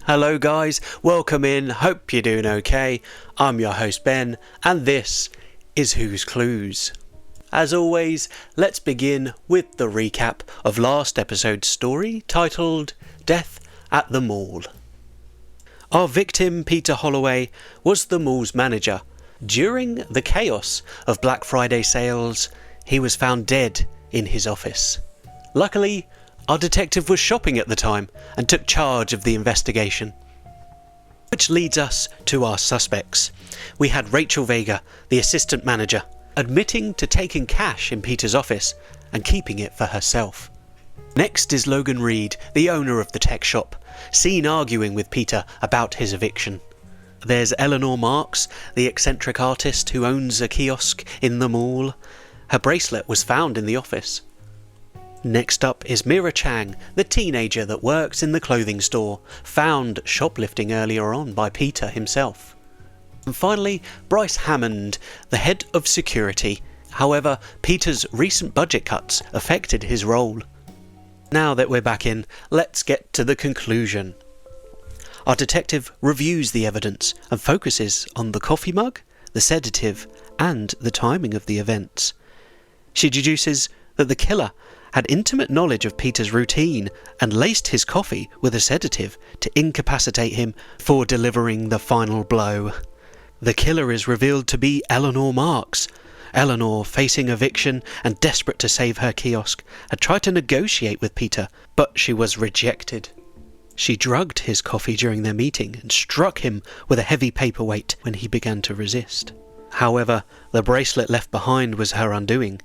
Hello guys, welcome in, hope you're doing okay. I'm your host Ben, and this is Who's Clues. As always, let's begin with the recap of last episode's story titled Death at the Mall. Our victim, Peter Holloway, was the mall's manager. During the chaos of Black Friday sales, he was found dead in his office. Luckily, our detective was shopping at the time and took charge of the investigation. Which leads us to our suspects. We had Rachel Vega, the assistant manager, admitting to taking cash in Peter's office and keeping it for herself. Next is Logan Reed, the owner of the tech shop, seen arguing with Peter about his eviction. There's Eleanor Marks, the eccentric artist who owns a kiosk in the mall. Her bracelet was found in the office. Next up is Mira Chang, the teenager that works in the clothing store, found shoplifting earlier on by Peter himself. And finally, Bryce Hammond, the head of security. However, Peter's recent budget cuts affected his role. Now that we're back in, let's get to the conclusion. Our detective reviews the evidence and focuses on the coffee mug, the sedative, and the timing of the events. She deduces that the killer had intimate knowledge of Peter's routine and laced his coffee with a sedative to incapacitate him for delivering the final blow. The killer is revealed to be Eleanor Marks. Eleanor, facing eviction and desperate to save her kiosk, had tried to negotiate with Peter, but she was rejected. She drugged his coffee during their meeting and struck him with a heavy paperweight when he began to resist. However, the bracelet left behind was her undoing.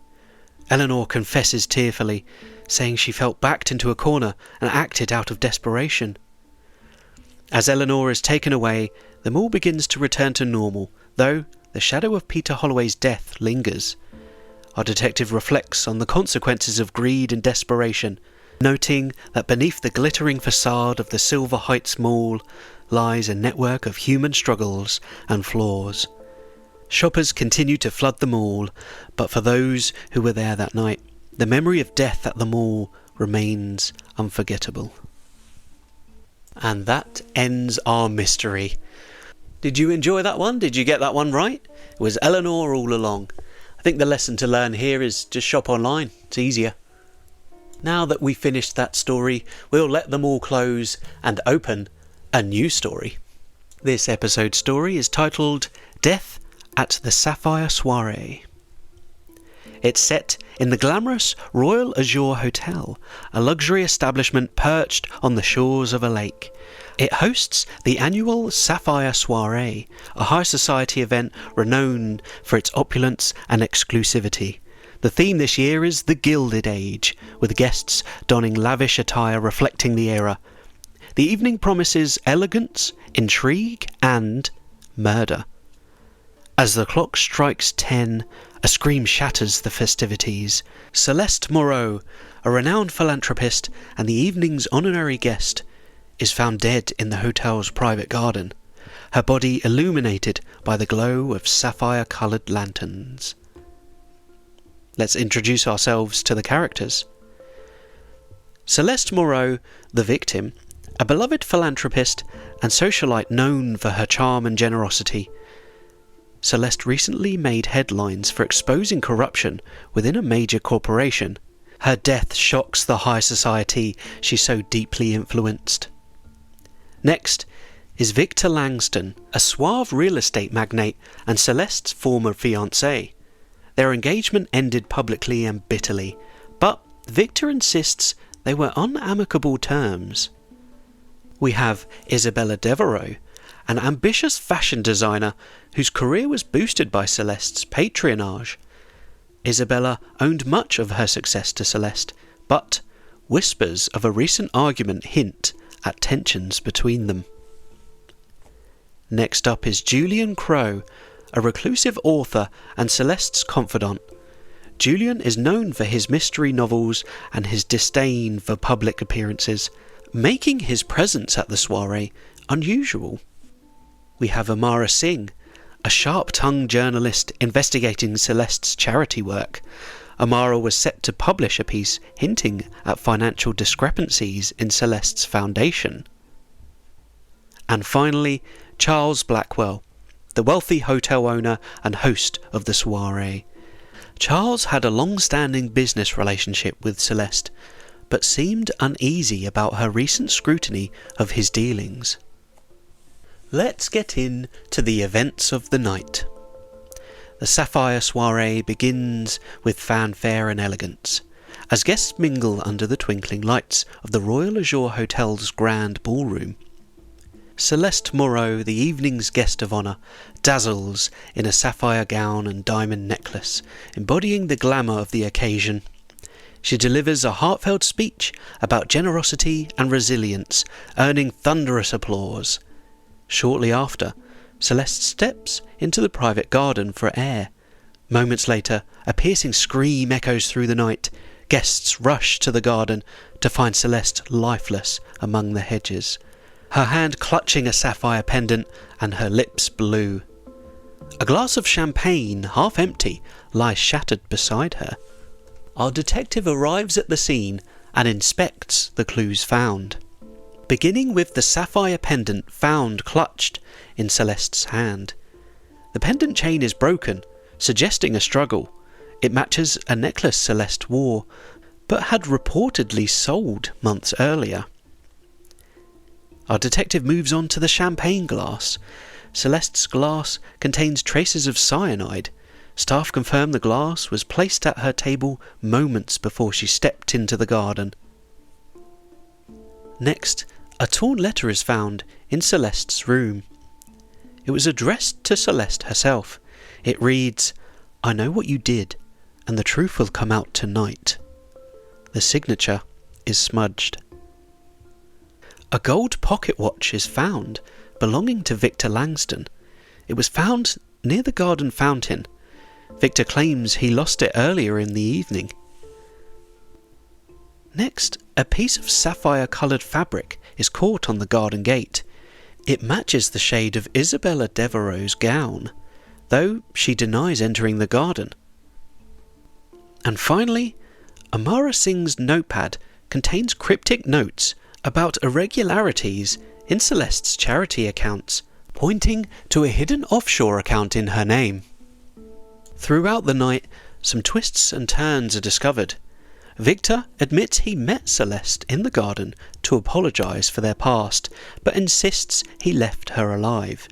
Eleanor confesses tearfully, saying she felt backed into a corner and acted out of desperation. As Eleanor is taken away, the mall begins to return to normal, though the shadow of Peter Holloway's death lingers. Our detective reflects on the consequences of greed and desperation, noting that beneath the glittering facade of the Silver Heights Mall lies a network of human struggles and flaws. Shoppers continue to flood the mall, but for those who were there that night, the memory of death at the mall remains unforgettable. And that ends our mystery. Did you enjoy that one? Did you get that one right? It was Eleanor all along. I think the lesson to learn here is just shop online. It's easier. Now that we've finished that story, we'll let them all close and open a new story. This episode's story is titled Death at the Sapphire Soiree. It's set in the glamorous Royal Azure Hotel, a luxury establishment perched on the shores of a lake. It hosts the annual Sapphire Soiree, a high society event renowned for its opulence and exclusivity. The theme this year is the Gilded Age, with guests donning lavish attire reflecting the era. The evening promises elegance, intrigue, and murder. As the clock strikes 10, a scream shatters the festivities. Celeste Moreau, a renowned philanthropist and the evening's honorary guest, is found dead in the hotel's private garden, her body illuminated by the glow of sapphire-coloured lanterns. Let's introduce ourselves to the characters. Celeste Moreau, the victim, a beloved philanthropist and socialite known for her charm and generosity. Celeste recently made headlines for exposing corruption within a major corporation. Her death shocks the high society she so deeply influenced. Next is Victor Langston, a suave real estate magnate and Celeste's former fiancé. Their engagement ended publicly and bitterly, but Victor insists they were on amicable terms. We have Isabella Devereaux, an ambitious fashion designer whose career was boosted by Celeste's patronage. Isabella owned much of her success to Celeste, but whispers of a recent argument hint at tensions between them. Next up is Julian Crowe, a reclusive author and Celeste's confidant. Julian is known for his mystery novels and his disdain for public appearances, making his presence at the soiree unusual. We have Amara Singh, a sharp-tongued journalist investigating Celeste's charity work. Amara was set to publish a piece hinting at financial discrepancies in Celeste's foundation. And finally, Charles Blackwell, the wealthy hotel owner and host of the Soiree. Charles had a long-standing business relationship with Celeste, but seemed uneasy about her recent scrutiny of his dealings. Let's get in to the events of the night. The Sapphire Soiree begins with fanfare and elegance, as guests mingle under the twinkling lights of the Royal Azure Hotel's grand ballroom. Celeste Moreau, the evening's guest of honour, dazzles in a sapphire gown and diamond necklace, embodying the glamour of the occasion. She delivers a heartfelt speech about generosity and resilience, earning thunderous applause. Shortly after, Celeste steps into the private garden for air. Moments later, a piercing scream echoes through the night. Guests rush to the garden to find Celeste lifeless among the hedges, her hand clutching a sapphire pendant and her lips blue. A glass of champagne, half empty, lies shattered beside her. Our detective arrives at the scene and inspects the clues found, beginning with the sapphire pendant found clutched in Celeste's hand. The pendant chain is broken, suggesting a struggle. It matches a necklace Celeste wore, but had reportedly sold months earlier. Our detective moves on to the champagne glass. Celeste's glass contains traces of cyanide. Staff confirm the glass was placed at her table moments before she stepped into the garden. Next, a torn letter is found in Celeste's room. It was addressed to Celeste herself. It reads, "I know what you did, and the truth will come out tonight." The signature is smudged. A gold pocket watch is found, belonging to Victor Langston. It was found near the garden fountain. Victor claims he lost it earlier in the evening. Next, a piece of sapphire-coloured fabric is caught on the garden gate. It matches the shade of Isabella Devereux's gown, though she denies entering the garden. And finally, Amara Singh's notepad contains cryptic notes about irregularities in Celeste's charity accounts, pointing to a hidden offshore account in her name. Throughout the night, some twists and turns are discovered. Victor admits he met Celeste in the garden to apologise for their past, but insists he left her alive.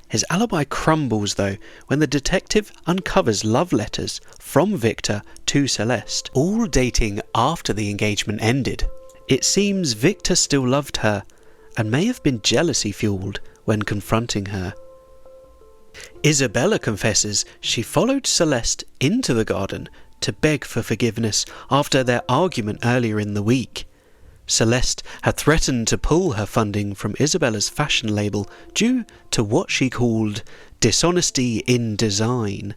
His alibi crumbles though when the detective uncovers love letters from Victor to Celeste, all dating after the engagement ended. It seems Victor still loved her and may have been jealousy-fueled when confronting her. Isabella confesses she followed Celeste into the garden to beg for forgiveness after their argument earlier in the week. Celeste had threatened to pull her funding from Isabella's fashion label due to what she called dishonesty in design.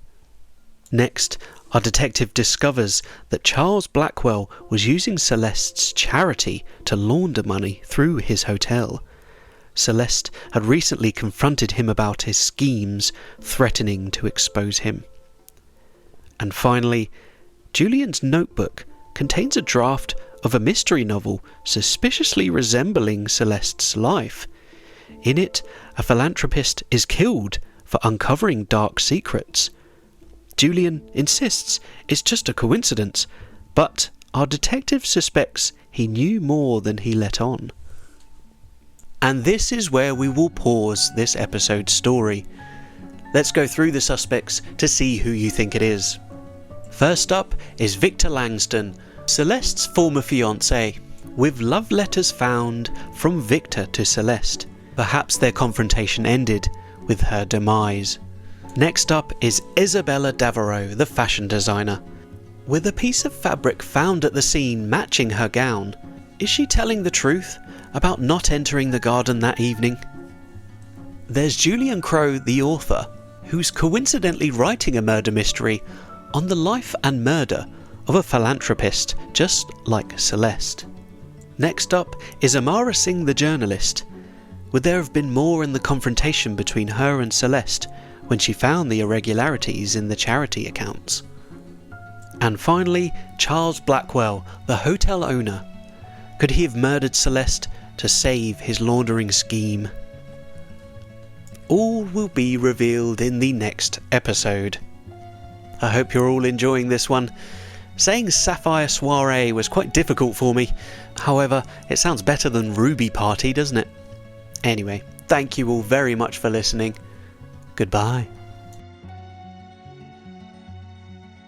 Next, our detective discovers that Charles Blackwell was using Celeste's charity to launder money through his hotel. Celeste had recently confronted him about his schemes, threatening to expose him. And finally, Julian's notebook contains a draft of a mystery novel suspiciously resembling Celeste's life. In it, a philanthropist is killed for uncovering dark secrets. Julian insists it's just a coincidence, but our detective suspects he knew more than he let on. And this is where we will pause this episode's story. Let's go through the suspects to see who you think it is. First up is Victor Langston, Celeste's former fiancé, with love letters found from Victor to Celeste. Perhaps their confrontation ended with her demise. Next up is Isabella Devereux, the fashion designer. With a piece of fabric found at the scene matching her gown, is she telling the truth about not entering the garden that evening? There's Julian Crowe, the author, who's coincidentally writing a murder mystery on the life and murder of a philanthropist just like Celeste. Next up is Amara Singh, the journalist. Would there have been more in the confrontation between her and Celeste when she found the irregularities in the charity accounts? And finally, Charles Blackwell, the hotel owner. Could he have murdered Celeste to save his laundering scheme? all will be revealed in the next episode. I hope you're all enjoying this one. Saying Sapphire Soiree was quite difficult for me. However, it sounds better than Ruby Party, doesn't it? Anyway, thank you all very much for listening. Goodbye.